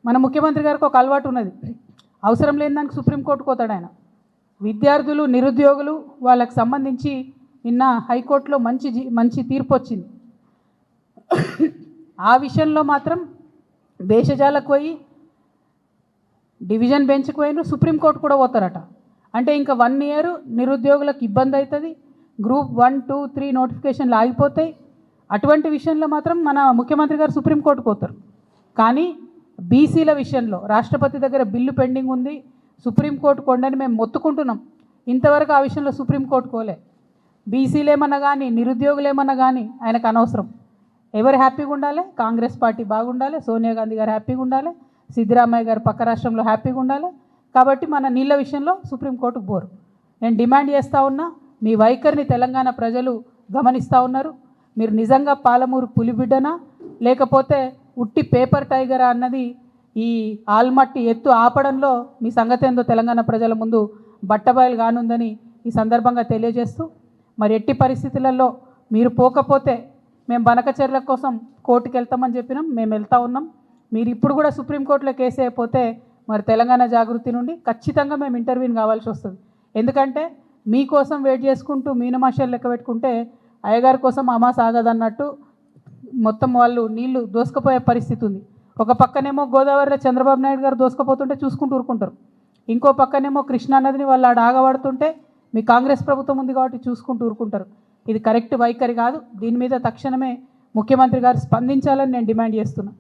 మన ముఖ్యమంత్రి గారికి ఒక అలవాటు ఉన్నది, అవసరం లేని దానికి సుప్రీంకోర్టుకు పోతాడు ఆయన. విద్యార్థులు, నిరుద్యోగులు వాళ్ళకి సంబంధించి నిన్న హైకోర్టులో మంచి తీర్పు వచ్చింది. ఆ విషయంలో మాత్రం దేశజాలకు పోయి డివిజన్ బెంచ్కి పోయిన సుప్రీంకోర్టు కూడా పోతారట. అంటే ఇంకా 1 ఇయర్ నిరుద్యోగులకు ఇబ్బంది అవుతుంది, గ్రూప్ 1, 2, 3 నోటిఫికేషన్లు ఆగిపోతాయి. అటువంటి విషయంలో మాత్రం మన ముఖ్యమంత్రి గారు సుప్రీంకోర్టుకు పోతారు. కానీ బీసీల విషయంలో రాష్ట్రపతి దగ్గర బిల్లు పెండింగ్ ఉంది, సుప్రీంకోర్టు కొండని మేము మొత్తుకుంటున్నాం. ఇంతవరకు ఆ విషయంలో సుప్రీంకోర్టు కోలే. బీసీలు ఏమన్నా కానీ, నిరుద్యోగులు ఏమన్నా కానీ ఆయనకు అనవసరం. ఎవరు హ్యాపీగా ఉండాలి? కాంగ్రెస్ పార్టీ బాగుండాలి, సోనియా గాంధీ గారు హ్యాపీగా ఉండాలి, సిద్ధరామయ్య గారు పక్క రాష్ట్రంలో హ్యాపీగా ఉండాలి. కాబట్టి మన నీళ్ళ విషయంలో సుప్రీంకోర్టుకు పోరు. నేను డిమాండ్ చేస్తూ ఉన్నా, మీ వైఖరిని తెలంగాణ ప్రజలు గమనిస్తూ ఉన్నారు. మీరు నిజంగా పాలమూరు పులిబిడ్డనా లేకపోతే ఉట్టి పేపర్ టైగరా అన్నది ఈ ఆల్మట్టి ఎత్తు ఆపడంలో మీ సంగతి ఏందో తెలంగాణ ప్రజల ముందు బట్టబయలు కానుందని ఈ సందర్భంగా తెలియజేస్తూ, మరి ఎట్టి పరిస్థితులలో మీరు పోకపోతే మేము బనకచర్ల కోసం కోర్టుకు వెళ్తామని చెప్పినాం. మేము వెళ్తూ ఉన్నాం. మీరు ఇప్పుడు కూడా సుప్రీంకోర్టులో కేసు అయిపోతే మరి తెలంగాణ జాగృతి నుండి ఖచ్చితంగా మేము ఇంటర్వ్యూని కావాల్సి వస్తుంది. ఎందుకంటే మీకోసం వెయిట్ చేసుకుంటూ మీనమాషాలు లెక్క పెట్టుకుంటే అయ్యగారి కోసం అమాస ఆగదన్నట్టు మొత్తం వాళ్ళు నీళ్లు దోసుకుపోయే పరిస్థితి ఉంది. ఒక పక్కనేమో గోదావరిలో చంద్రబాబు నాయుడు గారు దోసుకుపోతుంటే చూసుకుంటూ ఊరుకుంటారు, ఇంకో పక్కనేమో కృష్ణా నదిని వాళ్ళు ఆడ ఆగబడుతుంటే మీ కాంగ్రెస్ ప్రభుత్వం ఉంది కాబట్టి చూసుకుంటూ ఊరుకుంటారు. ఇది కరెక్ట్ వైఖరి కాదు. దీని మీద తక్షణమే ముఖ్యమంత్రి గారు స్పందించాలని నేను డిమాండ్ చేస్తున్నాను.